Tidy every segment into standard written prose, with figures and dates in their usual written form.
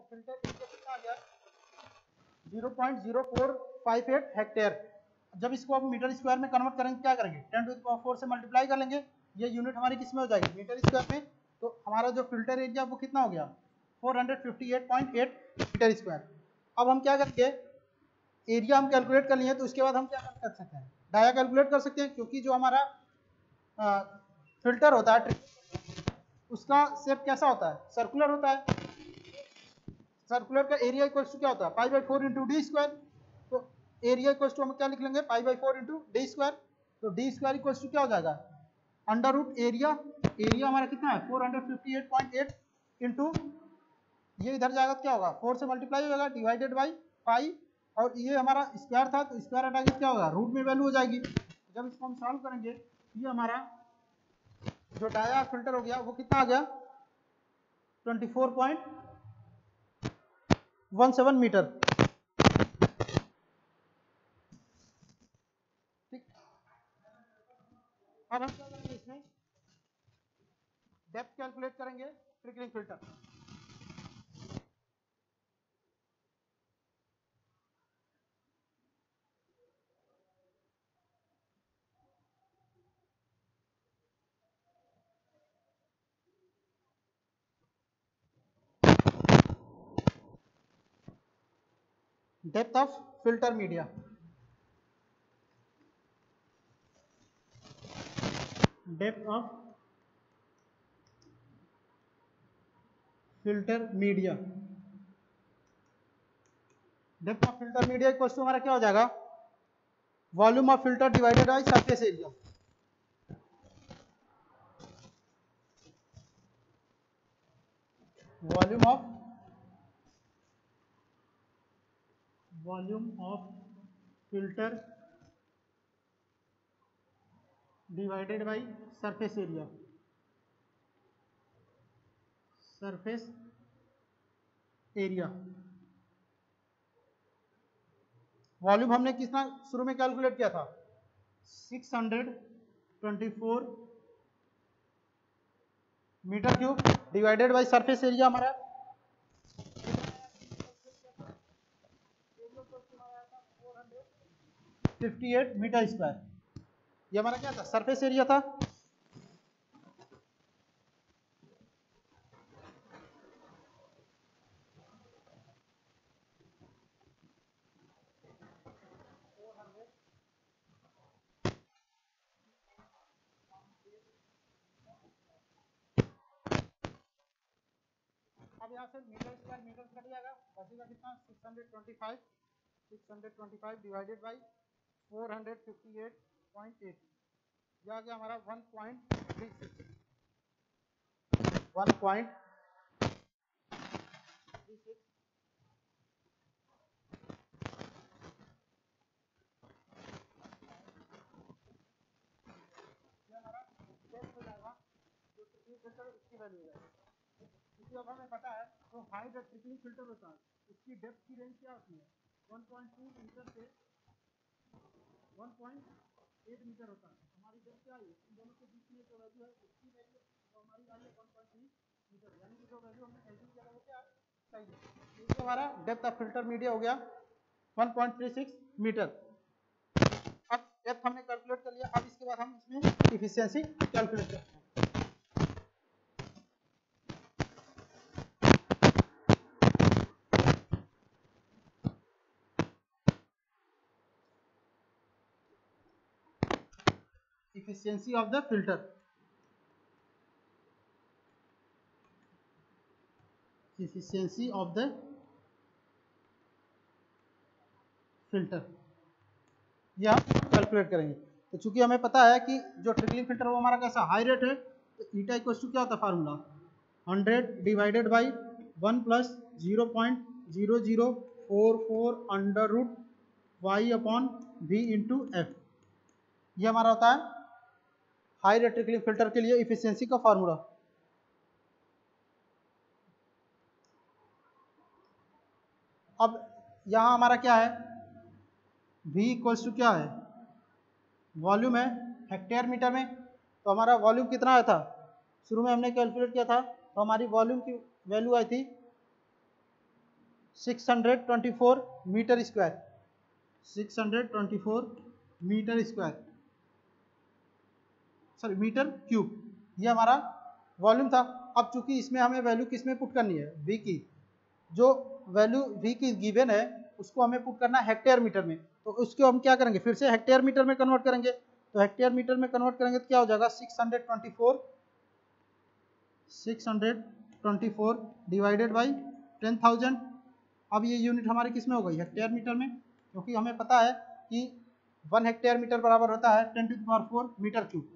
Filter area कितना आ गया 0.0458 hectare. जब इसको आप मीटर स्क्वायर में कन्वर्ट करेंगे क्या करेंगे 10⁻⁴ से मल्टीप्लाई कर लेंगे, ये यूनिट हमारी किस में हो जाएगी मीटर स्क्वायर में। तो हमारा जो फिल्टर एरिया वो कितना हो गया 458.8 मीटर स्क्वायर। अब हम क्या करेंगे एरिया हम कैलकुलेट कर लिए तो उसके बाद हम क्या कर सकते हैं डाया कैलकुलेट कर सकते हैं, क्योंकि जो हमारा फिल्टर होता है उसका शेप कैसा होता है सर्कुलर होता है। सर्कुलर का एरिया इक्वल टू क्या होता है π/4 इंटू डी स्क्वायर। तो एरिया इक्वल टू हम क्या लिख लेंगे π/4 इंटू डी स्क्वायर। तो डी स्क्वायर इक्वल टू क्या हो जाएगा अंडर रूट एरिया। एरिया हमारा कितना है 458.8 इंटू ये इधर जाएगा तो क्या होगा 4 से मल्टीप्लाई हो जाएगा डिवाइडेड बाई पाई, और ये हमारा स्क्वायर था तो स्क्वायर हटा के क्या होगा रूट में वैल्यू हो जाएगी। जब इसको हम सॉल्व करेंगे ये हमारा जो डाया फिल्टर हो गया वो कितना आ गया 24.17 मीटर। ठीक, अब हम क्या करेंगे इसमें डेप्थ कैलकुलेट करेंगे trickling filter. Depth of filter media, depth of filter media, depth of filter media equal to हमारा क्या हो जाएगा volume of filter divided by surface area. Volume of filter divided by surface area. Surface area volume हमने कितना शुरू में calculate किया था 624 metre cube divided by surface area हमारा 458 मीटर स्क्वायर। ये हमारा क्या था सरफेस एरिया था। अब यहाँ से मीटर स्क्वायर मीटर कट जाएगा बचेगा कितना 625 डिवाइडेड बाई 458.8 यह आ गया हमारा 1.36 इसकी वैल्यू है। क्योंकि अब हमें पता है तो हाई डेप्थ ट्रिकलिंग फिल्टर होता है इसकी डेप्थ की रेंज क्या होती है 1.2 मीटर से 1.8 मीटर होता है। हमारी डेप्थ क्या है इन दोनों के बीच में जो वैल्यू है उसकी वैल्यू तो हमारी आई है 1.3 मीटर, यानी कि जो वैल्यू हमने कैलकुलेट किया वो क्या सही है। ये हमारा डेप्थ ऑफ फिल्टर मीडिया हो गया 1.36 मीटर। अब डेप्थ हमने कैलकुलेट कर लिया, अब इसके बाद हम इसमें इफिशियंसी कैलकुलेट करते हैं। Efficiency of the filter, efficiency of the filter ये हम कैलकुलेट करेंगे। तो चूंकि हमें पता है कि जो ट्रिकलिंग फिल्टर वो हमारा कैसा हाई रेट है तो ईटा इक्वल टू क्या होता है formula 100 divided by 1 plus 0.0044 under root y upon v into f. ये हमारा होता है हाई रेट ट्रिकलिंग फिल्टर के लिए इफिशियंसी का फार्मूला। अब यहाँ हमारा क्या है V इक्वल्स टू क्या है वॉल्यूम है हेक्टेयर मीटर में। तो हमारा वॉल्यूम कितना आया था शुरू में हमने कैलकुलेट किया था तो हमारी वॉल्यूम की वैल्यू आई थी 624 metre square, 624 metre square, sorry metre cube, ये हमारा वॉल्यूम था। अब चूंकि इसमें हमें वैल्यू किस में पुट करनी है, वी की, जो वैल्यू वी की गिवन है उसको हमें पुट करना है हेक्टेयर मीटर में। तो उसको हम क्या करेंगे, फिर से हेक्टेयर मीटर में कन्वर्ट करेंगे। तो हेक्टेयर मीटर में कन्वर्ट करेंगे तो क्या हो जाएगा, 624 डिवाइडेड बाई 10,000। अब ये यूनिट हमारी किस में हो गई, हेक्टेयर मीटर में, क्योंकि हमें पता है कि 1 हेक्टेयर मीटर बराबर होता है 10⁴ मीटर क्यूब।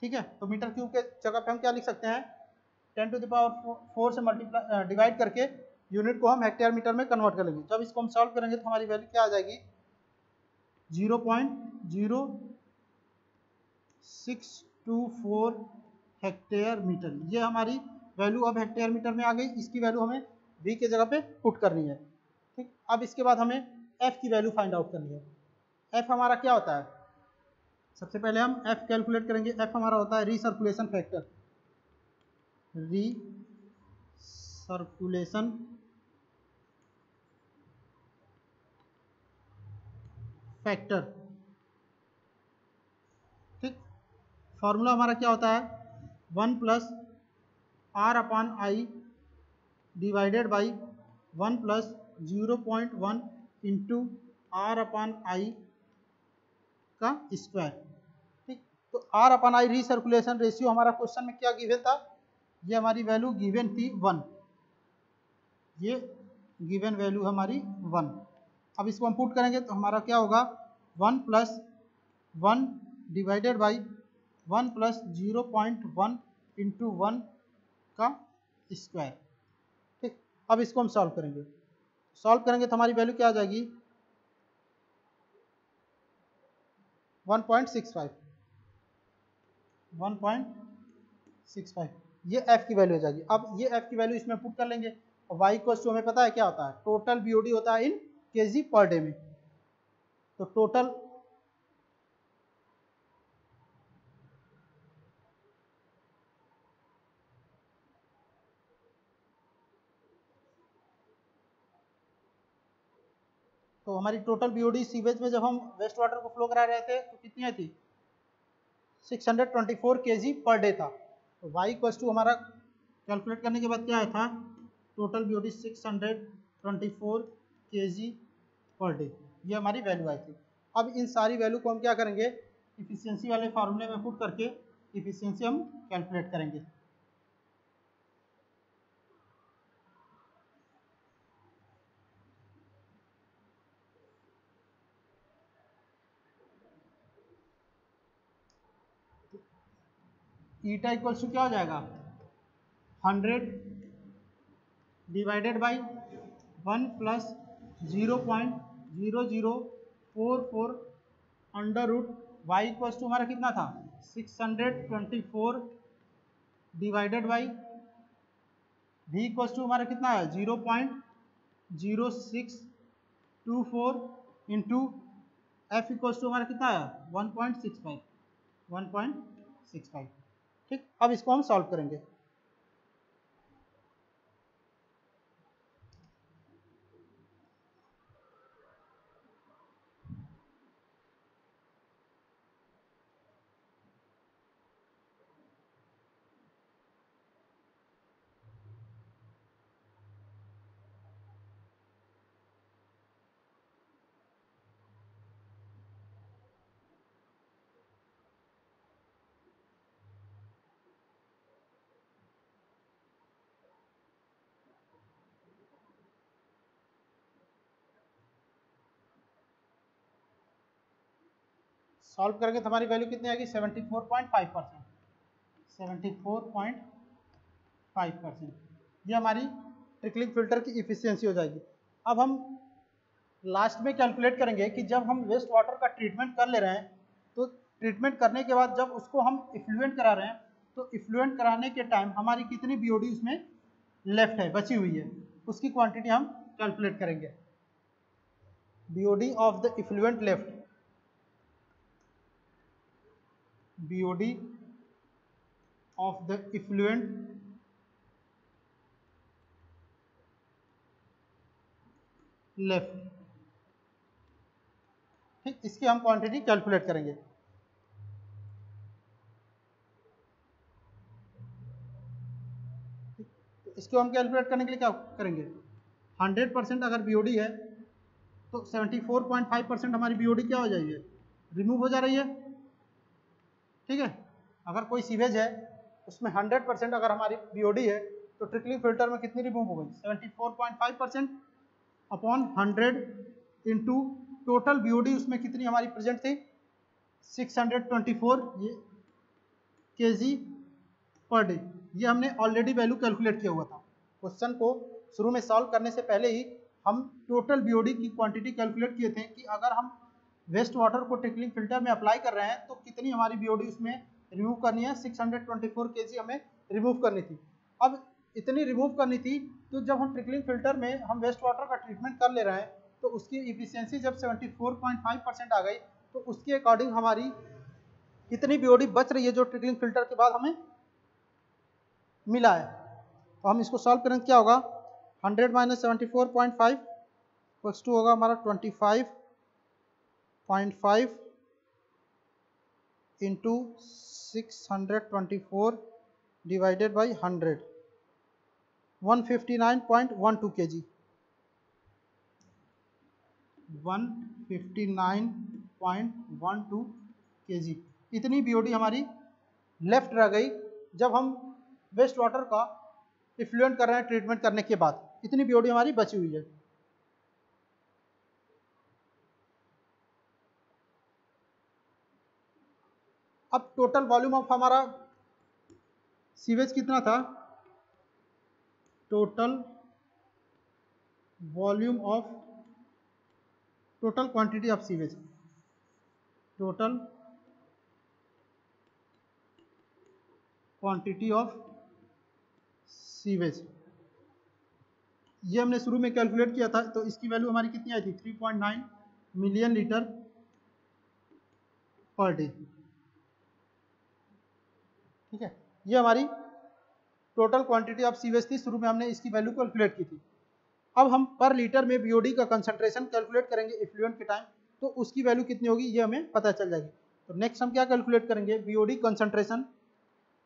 ठीक है, तो मीटर क्यूब के जगह पे हम क्या लिख सकते हैं, 10⁴ से मल्टीप्लाई डिवाइड करके यूनिट को हम हेक्टेयर मीटर में कन्वर्ट कर लेंगे। जब इसको हम सॉल्व करेंगे तो हमारी वैल्यू क्या आ जाएगी, 0.0624 हेक्टेयर मीटर। ये हमारी वैल्यू अब हेक्टेयर मीटर में आ गई। इसकी वैल्यू हमें वी के जगह पे पुट करनी है। ठीक, अब इसके बाद हमें एफ की वैल्यू फाइंड आउट करनी है। एफ हमारा क्या होता है, सबसे पहले हम एफ कैलकुलेट करेंगे। एफ हमारा होता है रीसर्कुलेशन फैक्टर, रीसर्कुलेशन फैक्टर। ठीक, फॉर्मूला हमारा क्या होता है, 1 plus r upon i divided by 1 plus 0.1 into r upon i का स्क्वायर। ठीक, तो r upon i recirculation ratio हमारा क्वेश्चन में क्या गिवन था, ये हमारी वैल्यू गिवन थी 1, ये गिवन वैल्यू हमारी 1। अब इसको हम पुट करेंगे तो हमारा क्या होगा, 1 plus 1 divided by 1 plus 0.1 into 1 का स्क्वायर। ठीक, अब इसको हम सॉल्व करेंगे। सॉल्व करेंगे तो हमारी वैल्यू क्या आ जाएगी, 1.65, 1.65, ये एफ की वैल्यू हो जाएगी। अब ये एफ की वैल्यू इसमें पुट कर लेंगे। और वाई इक्वल्स टू हमें पता है क्या होता है, टोटल बीओडी होता है इन केजी पर डे में। तो टोटल तो हमारी टोटल बीओडी सीवेज में जब हम वेस्ट वाटर को फ्लो करा रहे थे तो कितनी आई थी, 624 केजी पर डे था। तो वाई इक्वल्स टू हमारा कैलकुलेट करने के बाद क्या आया था, total BOD 624 KG per day, ये हमारी वैल्यू आई थी। अब इन सारी वैल्यू को हम क्या करेंगे, इफिशियंसी वाले फार्मूले में पुट करके इफिशियंसी हम कैलकुलेट करेंगे। ईटा इक्वल्स टू क्या हो जाएगा, 100 divided by 1 plus 0.0044 under root y equals to हमारा कितना था, 624 divided by v equals to हमारा कितना है, 0.0624 इंटू एफ इक्वल्स टू हमारा कितना है, 1.65, 1.65। ठीक, अब इसको हम सॉल्व करेंगे। सॉल्व करेंगे तो हमारी वैल्यू कितनी आएगी, 74.5%, 74.5%। ये हमारी ट्रिकलिंग फिल्टर की इफिशियंसी हो जाएगी। अब हम लास्ट में कैलकुलेट करेंगे कि जब हम वेस्ट वाटर का ट्रीटमेंट कर ले रहे हैं तो ट्रीटमेंट करने के बाद जब उसको हम इफ्लुएंट करा रहे हैं तो इफ्लुएंट कराने के टाइम हमारी कितनी बीओडी उसमें लेफ्ट है, बची हुई है, उसकी क्वांटिटी हम कैलकुलेट करेंगे। BOD of the effluent left, BOD of the effluent left. ठीक, इसकी हम क्वांटिटी कैलकुलेट करेंगे। तो इसको हम कैलकुलेट करने के लिए क्या करेंगे, 100% अगर बीओडी है तो 74.5% हमारी बीओडी क्या हो जाएगी, रिमूव हो जा रही है। ठीक है, अगर कोई सीवेज है उसमें 100% अगर हमारी बीओडी है तो ट्रिकलिंग फिल्टर में कितनी रिमूव हो गई, 74.5% अपॉन 100 इंटू टोटल बीओडी उसमें कितनी हमारी प्रेजेंट थी, 624 केजी पर डे। ये हमने ऑलरेडी वैल्यू कैलकुलेट किया हुआ था। क्वेश्चन को शुरू में सॉल्व करने से पहले ही हम टोटल बीओडी की क्वांटिटी कैलकुलेट किए थे कि अगर हम वेस्ट वाटर को ट्रिकलिंग फिल्टर में अप्लाई कर रहे हैं तो कितनी हमारी बीओडी उसमें रिमूव करनी है, 624 केजी हमें रिमूव करनी थी। अब इतनी रिमूव करनी थी तो जब हम ट्रिकलिंग फिल्टर में हम वेस्ट वाटर का ट्रीटमेंट कर ले रहे हैं तो उसकी इफिशियंसी जब 74.5% आ गई तो उसके अकॉर्डिंग हमारी कितनी बीओडी बच रही है जो ट्रिकलिंग फिल्टर के बाद हमें मिला है। तो हम इसको सॉल्व करेंगे, क्या होगा, 100 माइनस 74.5 प्लस 2 होगा हमारा 25.5 into 624 divided by 100, 159.12 KG, 159.12 KG. इतनी बीओडी हमारी लेफ्ट रह गई जब हम वेस्ट वाटर का इफ्लुएंट कर रहे हैं ट्रीटमेंट करने के बाद, इतनी बीओडी हमारी बची हुई है। अब टोटल वॉल्यूम ऑफ हमारा सीवेज कितना था, total volume of, total quantity of sewage, total quantity of sewage, ये हमने शुरू में कैलकुलेट किया था। तो इसकी वैल्यू हमारी कितनी आई थी, 3.9 मिलियन लीटर पर डे। ठीक है, ये हमारी टोटल क्वांटिटी ऑफ सीवेज थी, शुरू में हमने इसकी वैल्यू कैलकुलेट की थी। अब हम पर लीटर में बीओडी का कंसंट्रेशन कैलकुलेट करेंगे इफ्लुएंट के टाइम, तो उसकी वैल्यू कितनी होगी ये हमें पता चल जाएगी। तो नेक्स्ट हम क्या कैलकुलेट करेंगे, BOD concentration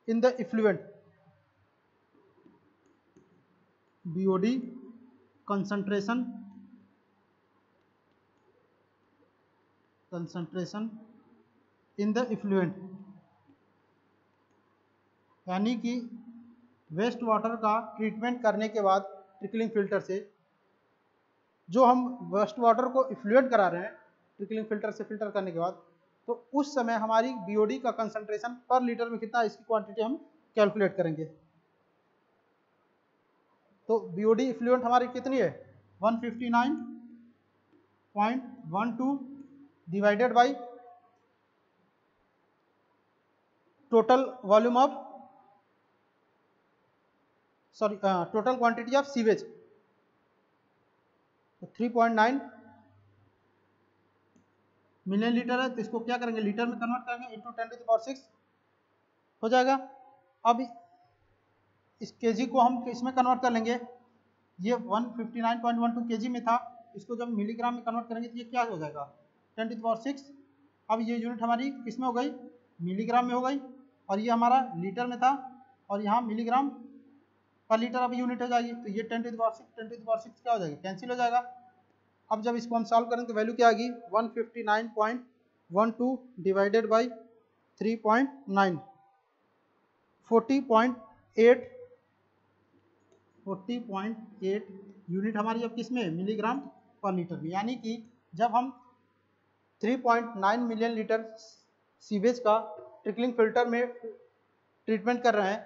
in the effluent, BOD concentration in the effluent, यानी कि वेस्ट वाटर का ट्रीटमेंट करने के बाद ट्रिकलिंग फिल्टर से जो हम वेस्ट वाटर को इफ्लुएंट करा रहे हैं ट्रिकलिंग फिल्टर से फिल्टर करने के बाद, तो उस समय हमारी बीओडी का कंसंट्रेशन पर लीटर में कितना है इसकी क्वांटिटी हम कैलकुलेट करेंगे। तो बीओडी इफ्लुएंट हमारी कितनी है, 159.12 divided by total volume of, sorry total quantity of sewage, तो 3.9 मिलियन लीटर है। तो इसको क्या करेंगे, लीटर में कन्वर्ट करेंगे, इंटू 10⁶ हो जाएगा। अब इस केजी को हम इसमें कन्वर्ट कर लेंगे, ये 159.12 केजी में था, इसको जब मिलीग्राम में कन्वर्ट करेंगे तो ये क्या हो जाएगा, 10⁶। अब ये यूनिट हमारी किसमें हो गई, मिलीग्राम में हो गई, और ये हमारा लीटर में था और यहाँ मिलीग्राम पर लीटर अब यूनिट हो जाएगी। तो ये 10⁶ क्या हो जाएगा, कैंसिल हो जाएगा। अब जब इसको हम सॉल्व करेंगे तो वैल्यू क्या आएगी, 159.12 डिवाइडेड बाई 3.9, 40.8 यूनिट हमारी अब किस में, मिलीग्राम पर लीटर में। यानी कि जब हम 3.9 मिलियन लीटर सीवेज का ट्रिकलिंग फिल्टर में ट्रीटमेंट कर रहे हैं,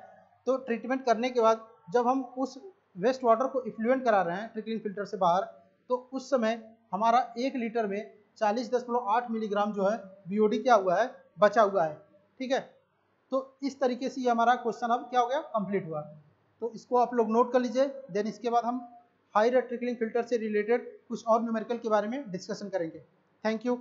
तो ट्रीटमेंट करने के बाद जब हम उस वेस्ट वाटर को इफ्लुएंट करा रहे हैं ट्रिकलिंग फिल्टर से बाहर, तो उस समय हमारा 1 लीटर में 40.8 मिलीग्राम जो है बीओडी क्या हुआ है, बचा हुआ है। ठीक है, तो इस तरीके से ये हमारा क्वेश्चन अब क्या हो गया, कंप्लीट हुआ। तो इसको आप लोग नोट कर लीजिए, देन इसके बाद हम हाई रेट ट्रिकलिंग फिल्टर से रिलेटेड कुछ और न्यूमेरिकल के बारे में डिस्कशन करेंगे। Thank you.